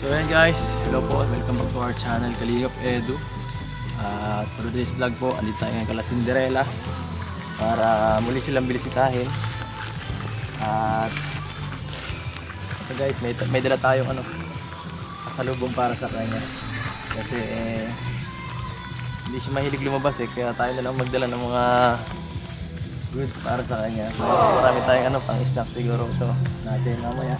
So ayan guys, hello po, welcome back to our channel Kaligap Edu. At for today's vlog po, andito tayo ngayon kala Cinderella para muli silang bilisitahin. At ito guys, may dala tayong kasalubong para sa kanya. Kasi hindi siya mahilig lumabas kaya tayo na lang magdala ng mga goods para sa kanya. So marami tayong pang snacks siguro ito natin mamaya.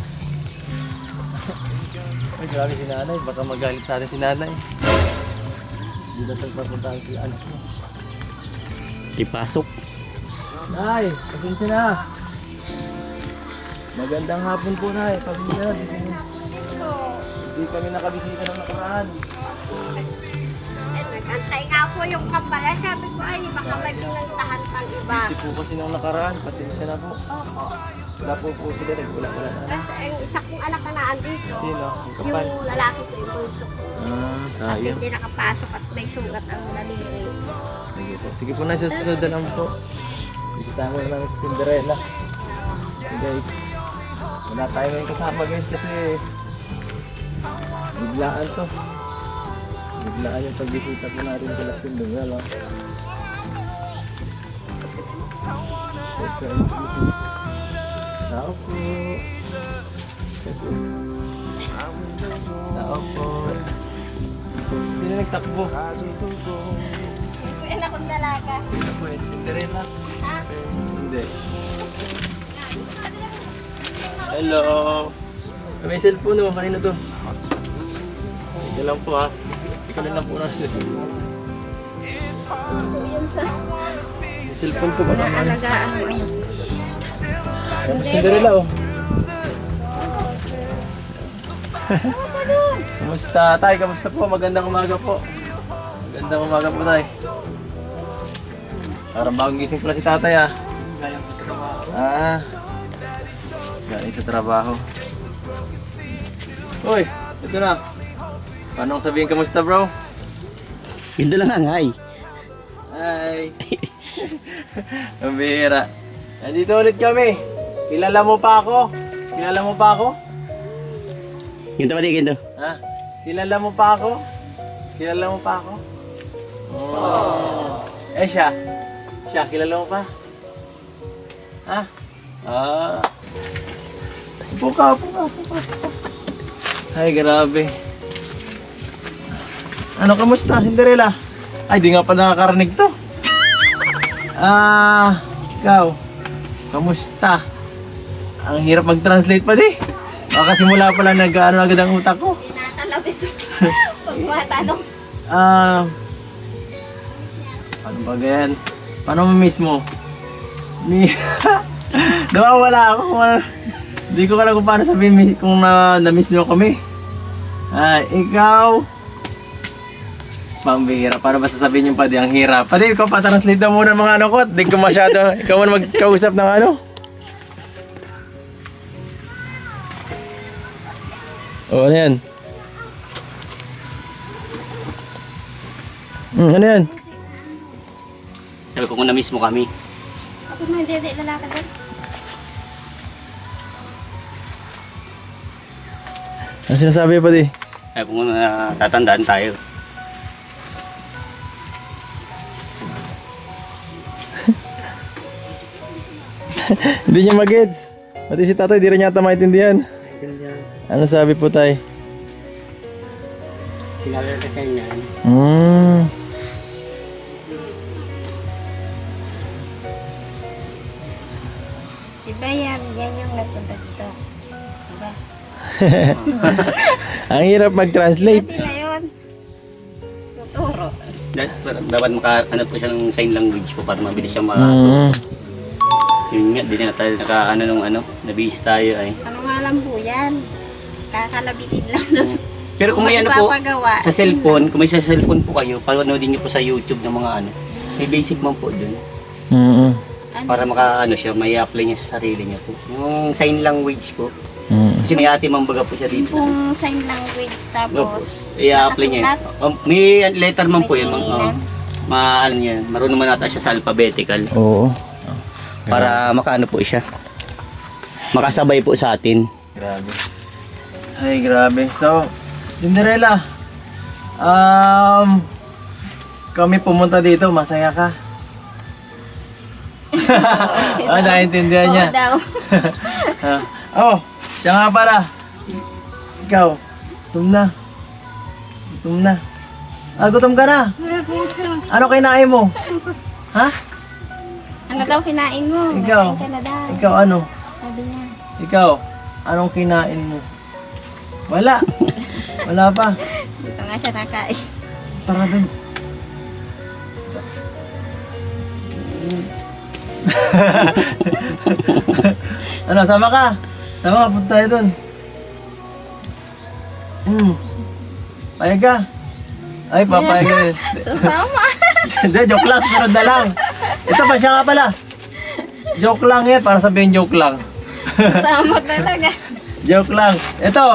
Ay, grabe si nanay. Baka magalit sa atin si nanay. Hindi na pagpapuntahan si anak mo. Ipasok. Nay, pasensya na. Magandang hapon po, nay. Pasensya na. Hindi kami nakabisita ng nakaraan. Nagantay nga po yung kambala. Sabi ko ay baka maging ng tahan pang iba. Kasi po kasi nung nakaraan. Pasensya na po. Opo. Wala po sila. Wala na. Kasi ang isa kong anak na naandito. Sino? Yung kapal? Yung lalaki ko, yung bunso ko. At Sayang. hindi nakapasok at may sugat ang daliri. Sige po. Sige po na sa sunod na lang po. Bisitahan mo na namin si Cinderella. Okay guys. Wala tayo ngayon kasama guys kasi biglaan to. Biglaan yung pagbisita po natin sa Cinderella. Tao po. Tao po. Sino nagtakbo? Ito yan akong dalaga. Sino po yun? Cinderella? Ha? Hindi. Hello! May cellphone naman. Kanina to? Ito lang po ha. Ikaw lang po natin. Ito yun sa May cellphone po ba naman? alagaan mo yun. Tapos Cinderella oh. Kamusta tay? Kamusta po? Magandang umaga po. Magandang umaga po tay. Parang bagong gising pala si tatay ah. Galing sa trabaho. Uy, ito na. Paano sabihin kamusta bro? Ganda lang ang hi. Hi. Ang bihira. Nandito ulit kami. Kilala mo pa ako? Kilala mo pa ako? Ginto ba di ginto? Ha? Kilala mo pa ako? Kilala mo pa ako? Oh. Siya. Siya, kilala mo pa? Ha? Buka. Ay, grabe. Ano, kamusta, Cinderella? Ay, di nga pa nakakarinig to. Ikaw. Kamusta? Ang hirap mag-translate pa di. Baka simula pa lang nag-ano agad ang utak ko. Tinatalab ito. Pag matanong. Paano ba ganyan? Paano ma-miss mo? Nawawala ako. Hindi ko alam kung paano sabihin kung na-miss mo kami. Ikaw. Pambihira. Paano ba sasabihin yung padi? Ang hirap. Padi, ikaw pa-translate na muna mga ano ko. Hindi ko masyado. Ikaw man magkausap ng ano. Ano yan? Ano yan? Sabi ko kung na-miss mo kami. Ako na hindi lalakad din. Ano sinasabi pa di? Sabi ko kung tatandaan tayo. Hindi niya mag-gets. Pati si tatay di rin yata maintindihan. Ano sabi po tay? Kilala ka kanya. Diba yan yung nagpunta dito. Diba? Ang hirap mag-translate. Kasi na yun. Tuturo. Dapat ano po siya ng sign language po para mabilis siya Yun nga, di na tayo nabihis tayo ay. Ano nga lang po yan? Kakalabitin lang na Pero kung may ano po, ipapagawa, sa cellphone, kung may sa cellphone po kayo, panoodin niyo po sa YouTube ng mga may basic man po dun. Para siya, may apply niya sa sarili niya po. Yung sign language po. Kasi may ate mambaga po siya dito. Kung sign language tapos I-apply niya. May letter man po may yun. tinginan. Marunong man nata siya sa alphabetical. Oo. Para makaano po siya. Makasabay po sa atin. Grabe. Ay, grabe. So, Cinderella, kami pumunta dito, masaya ka? Naiintindihan niya. Oo daw. Oh, siya nga pala. Ikaw, gutom na. Gutom na. Gutom ka na. Ano kinain mo? Ha? Ano daw kinain mo? Ikaw. Kinain ka na daw. Ikaw ano? Sabi niya. Ikaw, anong kinain mo? Wala. Wala pa. Dito nga siya nakain. Tara dun. Ano, sama ka? Sama ka, punta tayo dun. Payag ka? Ay, papayag ka rin. Susama. Hindi, joke lang, sunod na lang. Ito pa, siya nga pala. Joke lang yan, para sabihin joke lang. Sama talaga. Joke lang. Ito.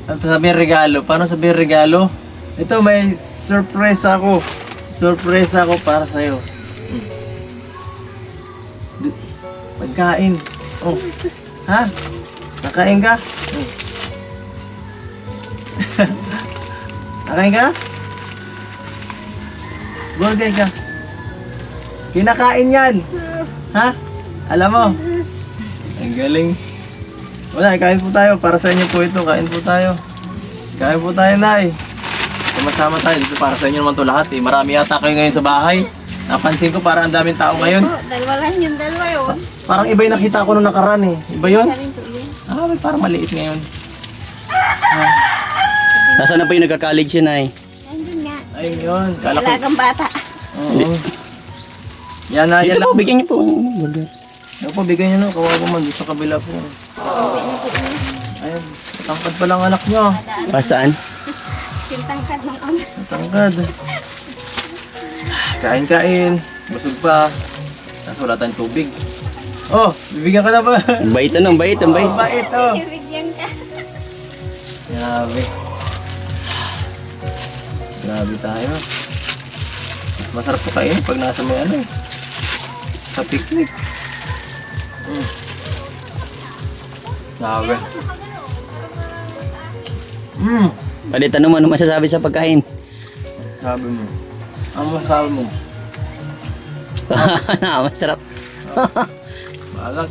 Ano sabihin regalo? Paano sabihin regalo? Ito, may surprise ako. Surprise ako para sa'yo. Pagkain. Oh. Ha? Nakain ka? Nakain ka? Burger ka? Kinakain yan. Ha? Alam mo? Ang galing. Wala, kain po tayo. Para sa inyo po ito. Kain po tayo. Kain po tayo, Nay. Sumasama tayo. Dito para sa inyo naman to lahat eh. Marami yata kayo ngayon sa bahay. Napansin ko parang ang daming tao ngayon. Dalawa lang yun, dalawa yun. Parang iba yung nakita ko nung nakaraan eh. Iba yun? Isa rin to yun. May parang maliit ngayon. Nasaan na po yung nagka-college yun ay? Nandun nga. Ayun yun. Kala ko. Alagang bata. Oo. Yan na, yan Dito lang. po, bigyan niyo po. Burger. Ako po, bigyan nyo na. Kawawa man. Sa kabila po. Ayun. Tangkad pa lang anak nyo. Para saan? Sintangkad ng ama. Tangkad. Kain-kain. Busog pa. Tapos wala tayong tubig. Oh, bibigyan ka na ba? Ang bait ano, ang bait, ang bait. Bait oh. Ibigyan ka. Grabe. Grabe tayo. Mas masarap po kain pag nasa may ano eh. Sa picnic. Grabe. Palit, ano masasabi sa pagkain? Sabi mo. Ang masabi mo. Masarap. Balag.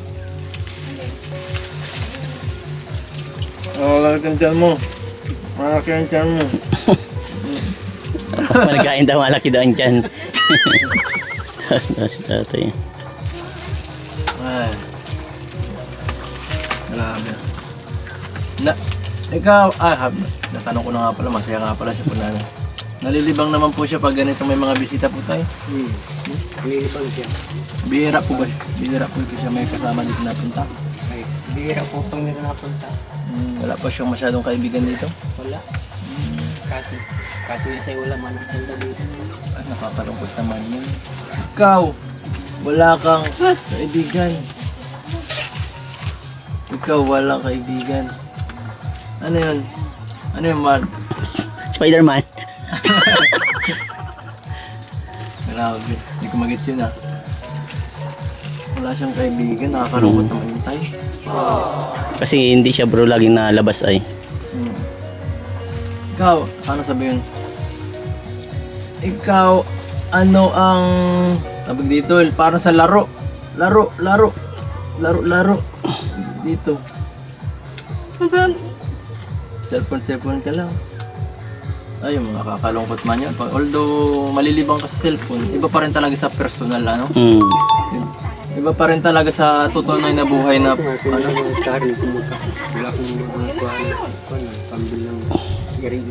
Balag ang tiyan mo. Malaki ang tiyan mo. Nagkain daw, malaki daw ang tiyan. Tatay. Ay. Grabe. Ikaw, natanong ko na nga pala, masaya nga pala siya po na. Nalilibang naman po siya pag ganito may mga bisita po tayo. Nalilibang siya. Bihira po ba? Bihira po siya may kasama dito napunta. Ay, bihira po itong meron napunta. Wala pa siyang masyadong kaibigan dito. Wala. Kasi nasa wala man ang tanda dito. Nakakalungkot naman yun. Ikaw, wala kang kaibigan. Ikaw, wala kaibigan. Ano yun? Ano yun, man? Spider-Man. Grabe, hindi ko mag-gets yun Wala siyang kaibigan, nakakalungkot naman yung tayo. Kasi hindi siya bro laging nalabas ay. Ikaw, ano sabihin? Ikaw, ano ang tawag dito? Parang sa laro. Laro. Dito. Cellphone ka lang. Ay, makakalungkot man yan. Although malilibang ka sa cellphone, iba pa rin talaga sa personal, ano? Iba pa rin talaga sa tunay na buhay na, ano? Wala akong mga pambilang garing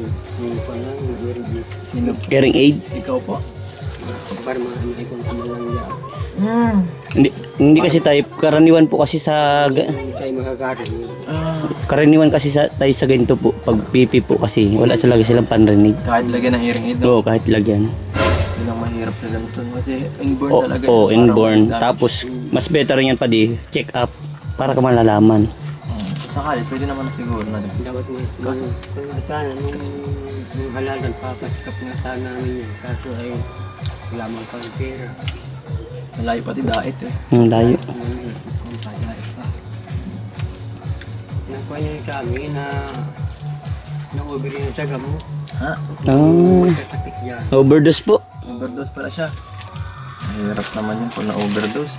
Sino? Caring aid. Ikaw po? Para mga ikon kumalang Hindi kasi tayo, karaniwan po kasi sa karaniwan kasi tayo sa ganito po, pag pipi po kasi wala talaga silang panrinig. Kahit lagyan ng hearing aid, Oo, kahit lagyan. yun ang mahirap sa ganito. Kasi inborn talaga. Oo, yun, inborn. parang Tapos, mas better yan pa di, check up para ka malalaman. sakali, pwede naman siguro na din. Dapat mo, kaso, nung halalan, papasikap nga sana namin yan. Kaso ay, lamang pang pera. Malayo pati dait eh. Ang layo. kuha niya sa amin na na-over yung sa gamot. Ha? Magkasakit niya. Overdose po. Overdose pala siya. Mahirap naman yun kung na-overdose.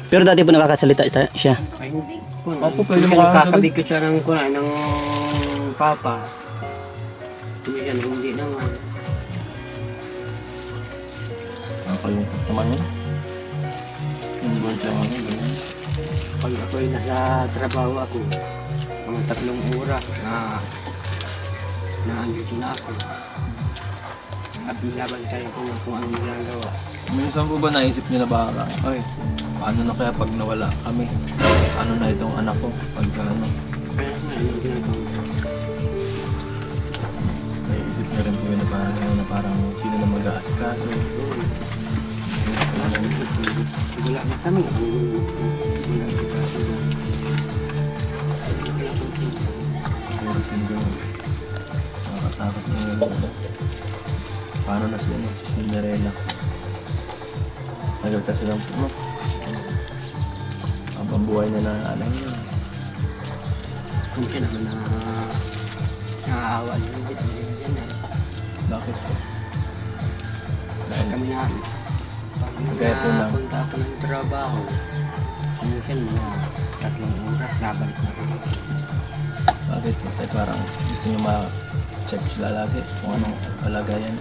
Pero dati po nakakasalita siya. Ay, kung Opo, pwede kung makakagabi. nakakabigay siya ng kuna ng papa. Yan, hindi naman. Nakalungkot naman yun. Yung buwan siya ano, ganyan. Pag ako'y nasa trabaho ako, mga 3 oras na andito na ako. At nilaban tayo kung anong ginagawa. Minsan po ba naisip niyo na parang, ay, paano na kaya pag nawala kami? Paano na itong anak ko? Pag ano, Kaya nga, yung ginagawa. naisip niyo rin po yun na parang sino na mag-aasikaso. Wala na kami. Wala na kami. Pero hindi nakakatakot na yun. Paano na si Cinderella? Nagal kasi lang po, no? Ang buhay na nanay niya. Kung siya naman na naaawa niya. Yan eh. Bakit po? Dahil kami na Kaya po lang. punta ako ng trabaho. Minsan mga 3 oras, nabalik na ako. Bakit po? Ay parang gusto niyo ma-check sila lagi kung anong kalagayan.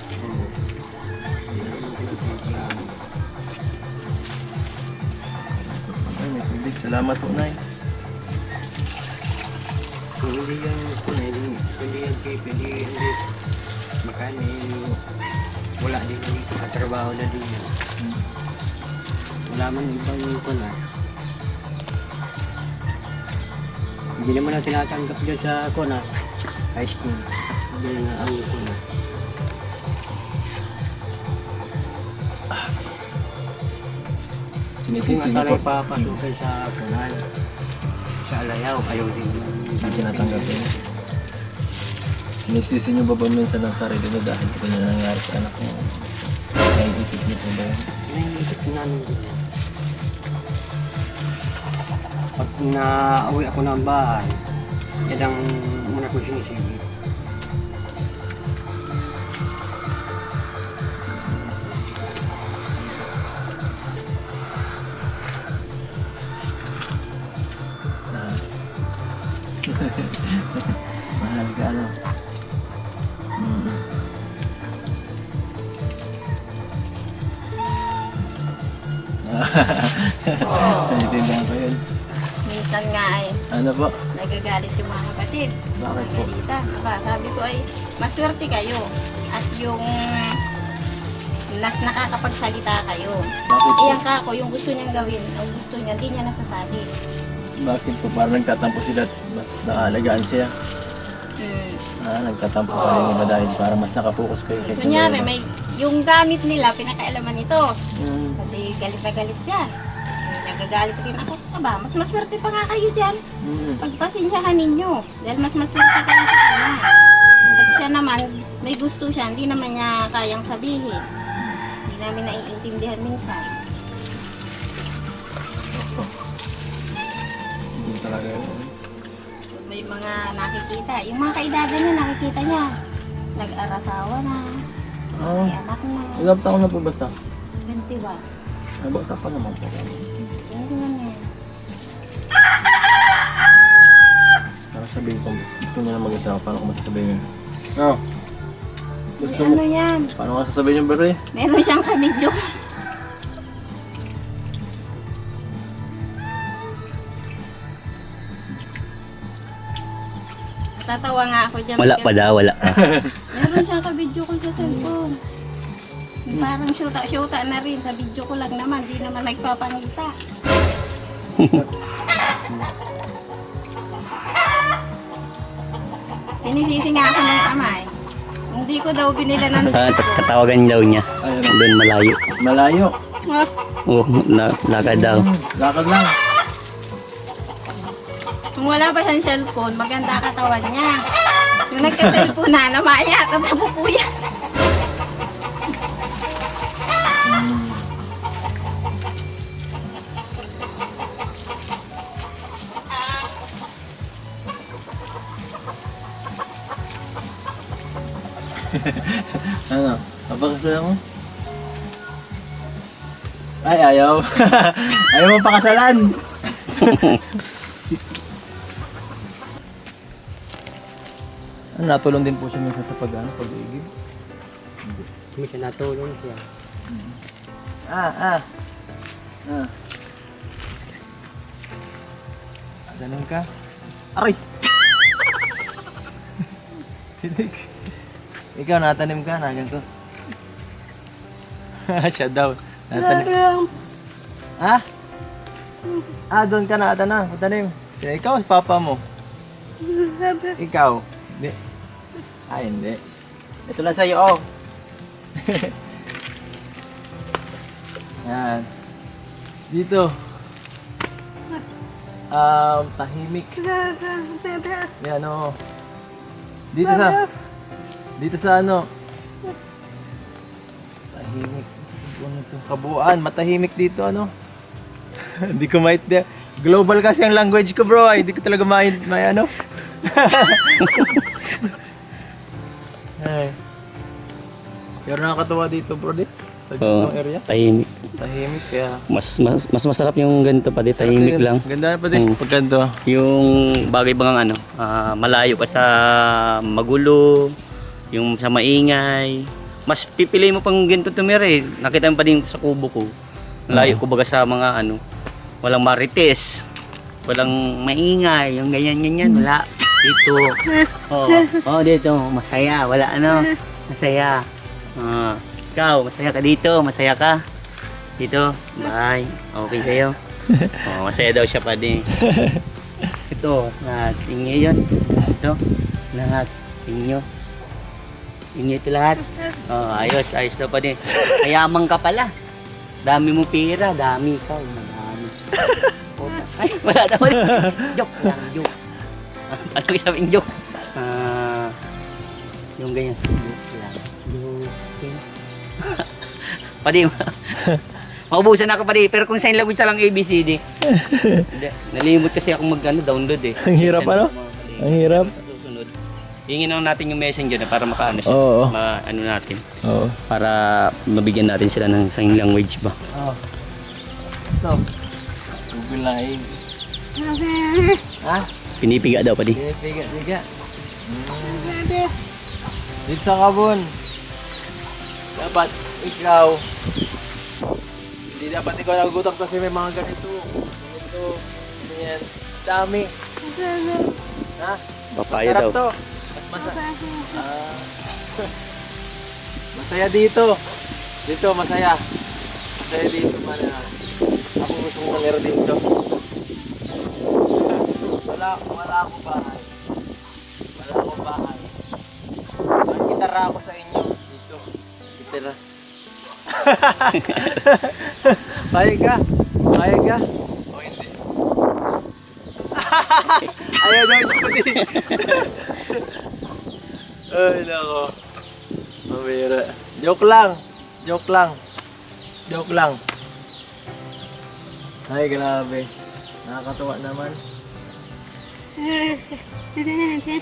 Ay, may tubig. Salamat po, Nay. Kung hindi yan, hindi yan pipi, hindi makani, wala din dito sa trabaho na din yan. Wala man ibang ko na. Hindi naman na tinatanggap dyan sa kuna, high school. Hindi na ang kuna. Sinisisi Kung niyo po. atalay papasukin sa kunay, sa alayaw, ayaw din. Hindi tinatanggap yun. Sinisisi niyo ba minsan ang sarili niyo dahil ito na nangyari sa anak niyo? Naiisip niyo po ba yun? Naiisip namin din yan. Pag na-uwi ako ng bahay, yan ang muna ko sinisili. Mahal ka, ano? Naiintindihan ko yun. Minsan nga ay Ano po? nagagalit yung mga kapatid. Bakit po? Nagalita. Sabi ko ay maswerte kayo. At yung nakakapagsalita kayo. Bakit po? Iyan ka ako, yung gusto niyang gawin, ang gusto niya, hindi niya nasasabi. Bakit po? Parang nagtatampo sila at mas naalagaan siya. Nagtatampo pa rin iba dahil para mas nakapokus kayo kaysa Kunyari, ngayon. may, yung gamit nila, pinakailaman nito. Mm. Kasi galit na galit dyan. Nagagalit rin ako. Aba, mas maswerte pa nga kayo dyan. Mm. Pagpasensyahan ninyo. Dahil mas maswerte kayo sa kanya. Pag siya naman, may gusto siya, hindi naman niya kayang sabihin. Hindi namin naiintindihan minsan. Hindi talaga yun. May mga nakikita. Yung mga kaedada niya, nakikita niya. Nag-arasawa na. Oh, May anak na. ilang taon na po ba ito? 21. Ay, bata pa naman po. Hindi naman yan. Para sabihin ko, gusto niya na mag-asawa, paano ko masasabihin yun? Oh. Gusto May mo, ano yan. paano ko sasabihin yung bere? Meron siyang kabidyo. Tatawa nga ako dyan. Wala pa daw, wala pa. Meron siyang kabidyo ko sa cellphone. Parang syuta na rin. Sa video ko lang naman. Di naman nagpapangita. Sinisisi nga ako ng kamay. Kung di ko daw binila ng cellphone. Katawagan daw niya. Ayun. Doon malayo. Malayo. Oh, lakad daw. Lakad lang. Kung wala pa siyang cellphone, maganda katawan niya. Yung nagka-cellphone na, namaya, tatabo po yan. Ano? Papakasalan mo? Ay, ayaw. Ayaw mo pakasalan. Ano, natulong din po siya minsan sa pag-ibig. May natulong siya. Ganun ka? Aray! Tinig. Ikaw, natanim ka na ganito. Siya daw. Natanim. Ha? Doon ka na, tanim. Ikaw, papa mo. Ikaw. Hindi. Hindi. Ito na sa'yo, oh. Yan. Dito. Tahimik. Yan, oh. Dito sa ano. Tahimik. Ano to? Kabuuan, matahimik dito, ano. Hindi ko maintindihan. Global kasi ang language ko, bro. Hindi ko talaga may ano. Ay. Pero nakakatuwa dito, bro, sa Oo, area. tahimik. Tahimik kaya. Mas masarap yung ganito pa di, tahimik lang. Ganda na pa din. Pag ganito. Yung bagay bang ano, malayo ka sa magulo, yung sa maingay. Mas pipili mo pang ganito tumira eh. Nakita mo pa din sa kubo ko. Layo ko baga sa mga ano, walang marites, walang maingay, yung ganyan, wala. Dito. Dito, masaya, wala ano, masaya. Ikaw, masaya ka dito, masaya ka. Dito, bye. Okay kayo. Masaya daw siya pa din. Ito, lahat. Inyo yun. Ito, lahat. Inyo. Inyo ito lahat. Ayos daw pa din. Kayaman ka pala. Dami mo pera, dami ikaw. Madami. Ay, wala naman. Joke lang, joke. Ano yung sabing joke? Yung ganyan. Joke lang. Joke. Padi, maubusan ako padi. Pero kung sign language lang ABCD. Hindi. Nalimot kasi ako download eh. Ang hirap ano? Ang hirap. Sa susunod. Hingin lang natin yung messenger na para makaano siya. Oo. Ano natin. Oo. Para mabigyan natin sila ng sign language ba. Oo. Ito. Google Line. Ha? Pinipiga daw padi. Piga. Dito sa kabon. Dapat ikaw. Hindi dapat ikaw nagugutok kasi may mga ganito. Ganito. Ganyan. Dami. Ha? Papaya Masarap daw. to. Masaya dito. Dito masaya. Masaya dito man. Ako gusto kong kalero dito. Wala ako bahay. Wala ako bahay. May gitara ako sa inyo. Dito. Gitara. Payag ka? Payag ka? O hindi? Ayaw daw ito. Ay, nako. Mabira. Joke lang. Ay, grabe. Nakakatuwa naman.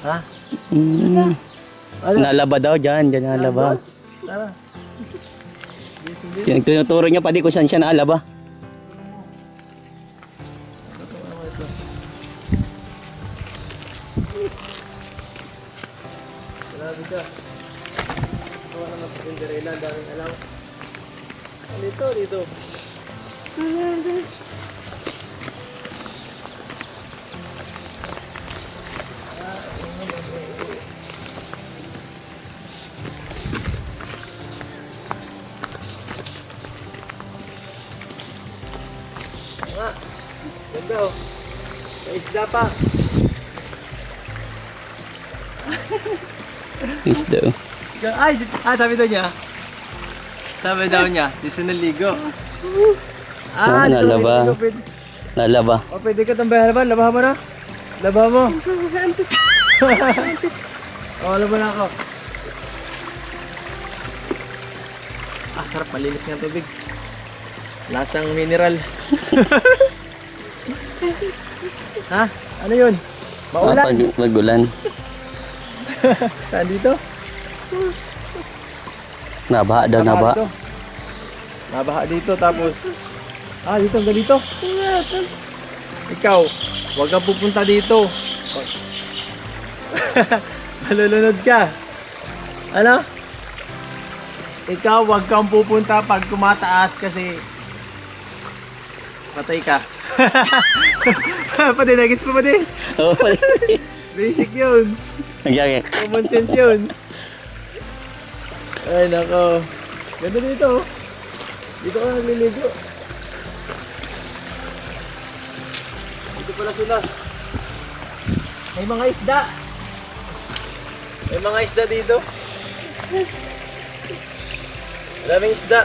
Ha? Nalaba daw dyan nalaba. Tara. Yung tinuturo niya padi kung saan siya naalaba. Grabe ka. Tawa naman sa Cinderella. Daming alam. Dito. Ganda oh. May isda pa. Isda. Ay, sabi daw niya. Di siya naligo. Nalaba. Nalaba. O, pwede ka tambayan ba? Labahan mo na. Labahan mo. Laban na ako. Sarap. Malinis nga tubig. Lasang mineral. Ha? Ano yun? Maulan? Magulan. Saan dito? Nabaha daw, nabaha. dito. Nabaha dito tapos dito hanggang dito. Ikaw, huwag kang pupunta dito. Malulunod ka. Ano? Ikaw, huwag kang pupunta pag kumataas kasi patay ka. Pati, nagets pa pati. Oo, pala. Basic yun. Nagyari. Common sense yun. Ay, nako. Ganda dito. Oh. Dito ka nagliligo. Dito pala sila. May mga isda. May mga isda dito. Maraming isda.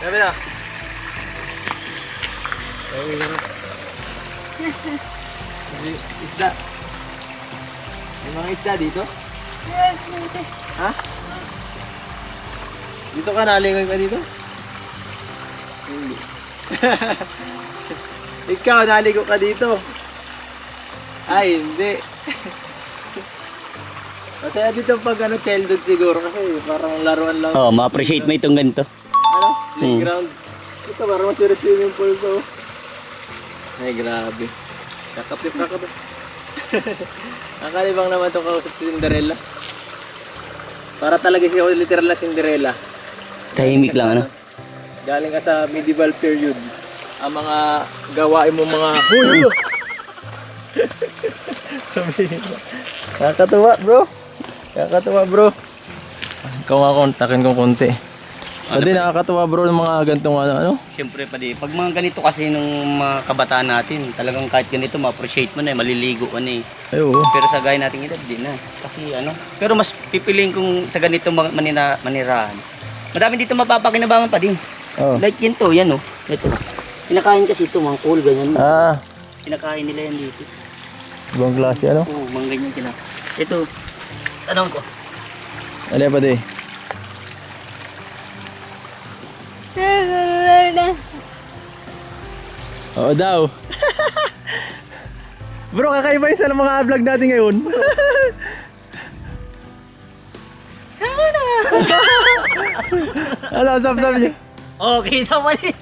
Sabi na. Sabi na. Isda. May mga isda dito? Ha? Dito ka, nalingon ka dito? Hindi. Ikaw, naligo ka dito? Ay, hindi. Masaya dito pag childhood siguro kasi parang laruan lang. Oo, ma-appreciate mo itong ganito. Ano? Playground. Ito, parang masira swimming pool to. Ay, grabe. Kakapit. Nakalibang naman itong kausap si Cinderella. Para talaga siya literal na Cinderella. Tahimik lang, ano? Galing ka sa medieval period. Ang mga gawain mo mga hulo. Nakakatuwa bro. Ikaw nga kontakin kong konti. Pwede nakakatuwa bro ng mga gantong ano. Siyempre pa di. Pag mga ganito kasi nung mga kabataan natin, talagang kahit ganito ma-appreciate mo na, maliligo ka na eh. Ay, oo. Pero sa gaya nating edad, di na. Kasi ano, pero mas pipiliin kong sa ganito manirahan. Madami dito mapapakinabangan pa din. Oh. Like yan to, yan oh. Ito. Kinakain kasi ito, mga cool, ganyan. Kinakain nila yan dito. Ibang klase ano? Oo, mga ganyan sila. Ito, tanong ko. Alay pa di. Oo daw. Bro, kakaiba yung sa mga vlog natin ngayon. Ano, sab niya? Okay daw pa din.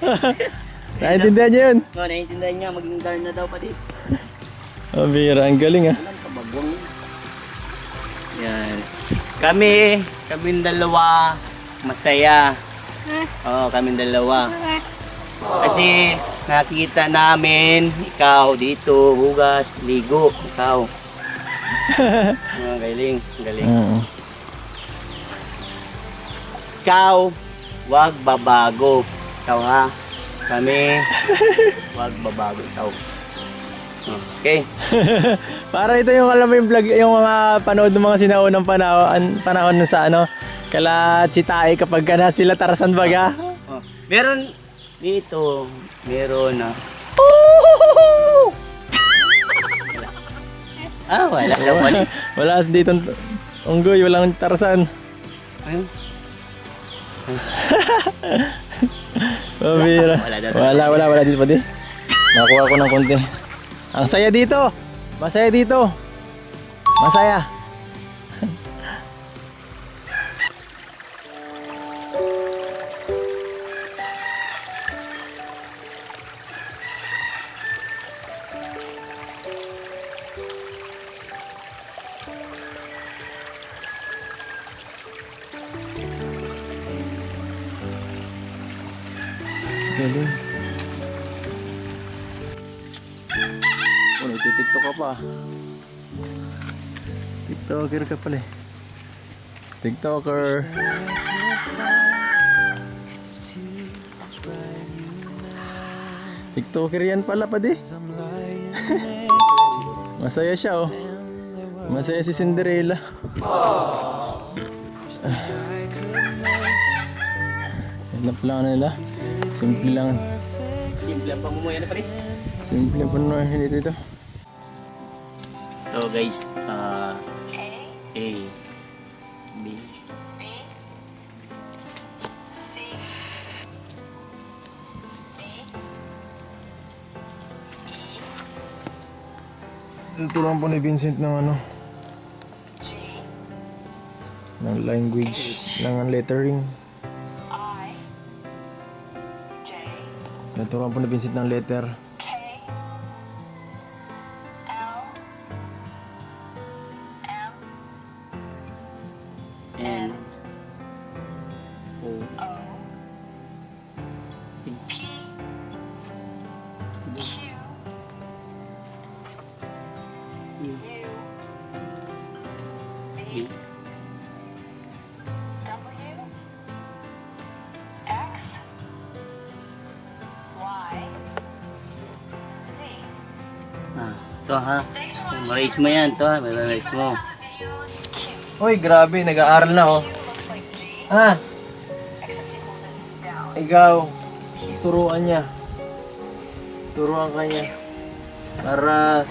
Naintindihan niyo yun? Oo, naiintindihan niya, maging guard na daw pa din. Oh, bira, ang galing ah. Alam ka, bagwang. Yan. Kaming dalawa, masaya. Oo, kaming dalawa. Kasi nakita namin, ikaw dito, hugas, ligo, ikaw. Galing. Ikaw, wag babago. Ikaw ha. Kami, wag babago ikaw. Okay. Para ito yung alam mo yung vlog, yung mga panood ng mga sinaunang panahon sa ano, kala Chitae kapag ka na sila Tarzan baga. Meron dito, meron na. Wala daw pala. Wala dito unggoy, walang Tarzan. Ayun. Mabira. Wala dito pa di. Nakuha ko ng konti. Ang saya dito. Masaya dito. Masaya. Galing. Oh, nagtitiktok ka pa. TikToker ka pala eh. TikToker. TikToker yan pala pa di. Masaya siya oh. Masaya si Cinderella. Yan lang nila. Simple lang. Simple ang pamumuhay na pa rin. Simple ang panuhin dito. So guys, A, B, Ito lang po ni Vincent ng ano. ng language, ng lettering. Naturuan po na Vincent ng letter. N O B ito ha. Marais mo yan, to ha. Marais mo. Uy, grabe, nag-aaral na oh. Ikaw, turuan niya. Turuan ka niya. Para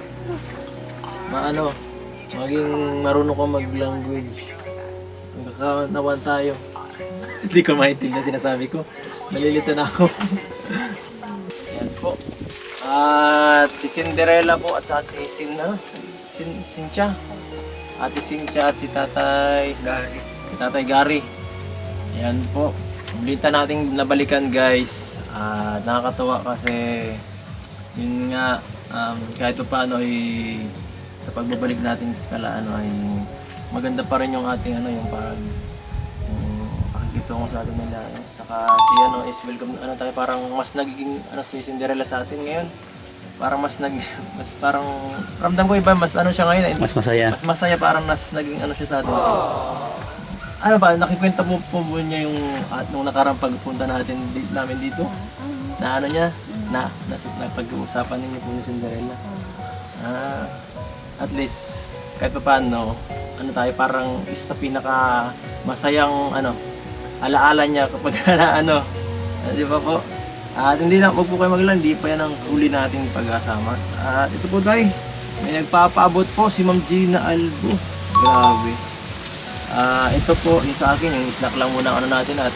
maano, maging marunong ka mag-language. Magkakanawan tayo. Hindi ko maintindihan sinasabi ko. Nalilito na ako. Yan po. At si Cinderella po at si Cynthia. Ate Cynthia at si Tatay Gary. Tatay Gary. Yan po. Ulitan nating nabalikan guys. Nakakatuwa kasi yun nga kahit pa paano ay sa pagbabalik natin sa Kalaan ay maganda pa rin yung ating yung pakikitungo sa atin nila. Saka si is welcome tayo parang mas nagiging si Cinderella sa atin ngayon. Parang mas parang ramdam ko iba mas siya ngayon. Mas masaya. Mas masaya parang naging siya sa atin. Ano ba, nakikwenta po niya yung nung nakarang pagpunta namin dito. Na niya, na pag-uusapan ninyo po ni Cinderella. At least kahit pa paano, tayo parang isa sa pinaka masayang alaala niya kapag di ba po? At hindi na, wag po kayo maglan, hindi pa yan ang huli nating pag-asama. At ito po tayo, may nagpapaabot po si Ma'am Gina Albo. Grabe. Ito po, yung sa akin, yung snack lang muna natin at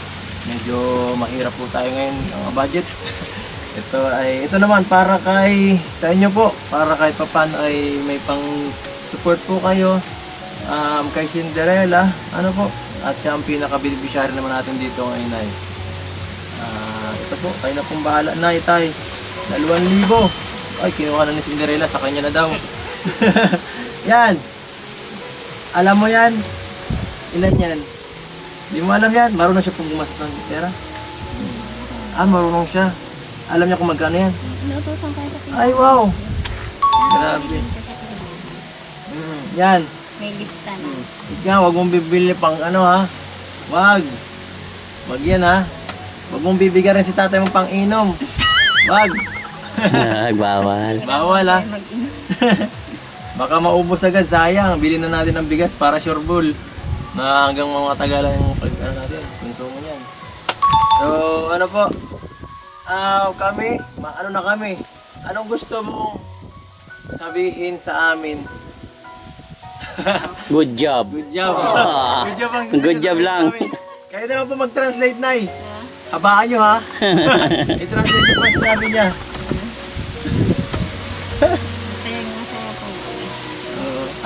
medyo mahirap po tayo ngayon ang budget. Ito naman para sa inyo po, para kahit paano ay may pang support po kayo kay Cinderella, po, at siya ang pinaka-beneficiary naman natin dito ngayon ay. Ito po, kayo na pong bahala. Tay, 2,000. Ay, kinuha na ni Cinderella, sa kanya na daw. Yan. Alam mo yan? Ilan yan? Di mo alam yan? Marunong siya pong gumastos ng pera? Marunong siya. Alam niya kung magkano yan? Inutusan kayo sa pinag. Ay, wow! Grabe. Yan. May lista na. Ikaw, wag mong bibili pang ha? Wag. Wag yan ha? Wag mong bibigyan rin si tatay mong pang-inom. Wag. Bawal. Bawal ha? Baka maubos agad, sayang. Bilhin na natin ng bigas para sure bull. Na hanggang mga tagalan yung natin, konsumo niyan. So, po? Kami, na kami? Anong gusto mong sabihin sa amin? Good job. Good job. Good job ang Good job lang. Kayo na lang po mag-translate, Nay. Habaan nyo ha. I-translate ko pa sinabi niya. Kaya nga saya po.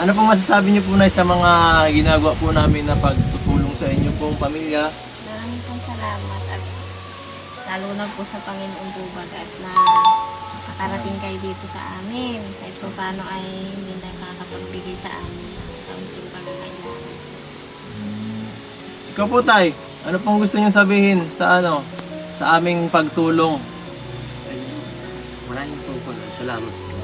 Ano po masasabi niyo po, Nay, sa mga ginagawa po namin na pagtutulong sa inyo pong pamilya? Maraming pong salamat at lalo na po sa Panginoon po bagat na nakarating kayo dito sa amin. Kahit po paano ay hindi na nakakapagbigay sa amin sa unting pangangailangan. Ikaw po, Tay. Ano pong gusto niyong sabihin sa sa aming pagtulong? Maraming po salamat po.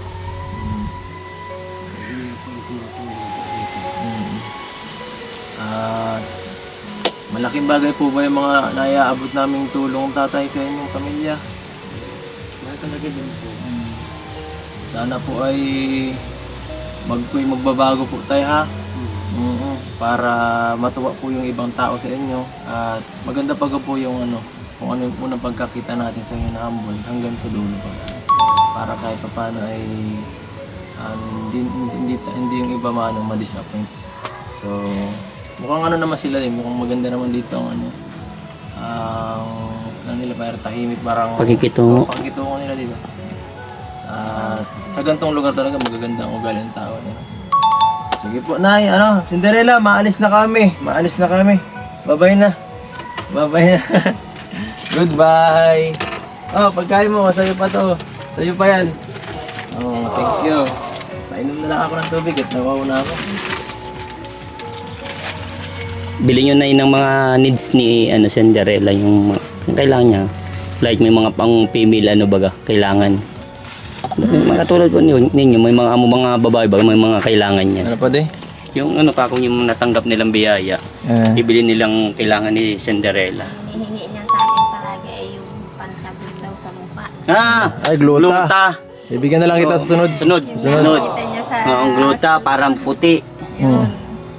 Malaking bagay po ba yung mga naiaabot naming tulong, Tatay, sa inyong pamilya? Wala talaga din po. Sana po ay magbabago po tayo ha. Para matuwa po yung ibang tao sa inyo at maganda pa po yung kung ano yung unang pagkakita natin sa inyo na humble hanggang sa dulo pa. Para kahit pa paano ay hindi yung iba ma-disappoint. So mukhang naman sila mukhang maganda naman dito ang nila para tahimik parang Pagkikitungo. Pagkikitungo nila dito. Sa gantong lugar talaga magaganda ang ugali ng tao. Sige po, Nay. Ano, Cinderella, maalis na kami. Maalis na kami. Bye-bye na. Bye-bye na. Goodbye. Oh, pagkain mo, sa'yo pa to. Sa'yo pa yan. Oh, thank you. Painom na lang ako ng tubig at nawauna ako. Bili nyo na yun ng mga needs ni Cinderella, yung kailangan niya. Like may mga pang female kailangan. Mga katulad po ninyo, may mga babae ba, may mga kailangan niya. Ano pa di? Yung kung yung natanggap nilang biyaya, ibili nilang kailangan ni Cinderella. Hinihingi niya sa akin palagi ay yung pansabog daw sa mukha. Ay, gluta. Gluta. Ibigyan na lang kita sa sunod. Sunod. Nakita niya sa... Ang gluta, parang puti. Hmm.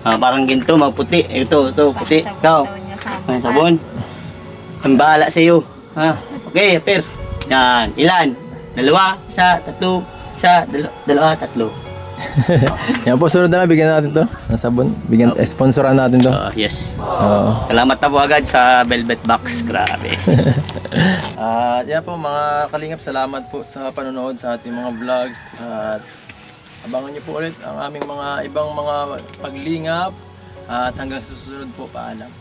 Parang ginto, magputi. Ito, puti. Ikaw. Pansabog daw niya sa May mukha. sabon. Ang bahala sa iyo. Okay, Per. Yan. Ilan? 2, 1, 3, 2, 1, 3. Yan po, sunod na lang. Bigyan natin to ng sabon. Sponsoran natin to. Yes. Oo. Salamat na po agad sa Velvet Box. Grabe. At yan po mga kalingap, salamat po sa panonood sa ating mga vlogs. At abangan niyo po ulit ang aming mga ibang mga paglingap. At hanggang susunod po, paalam.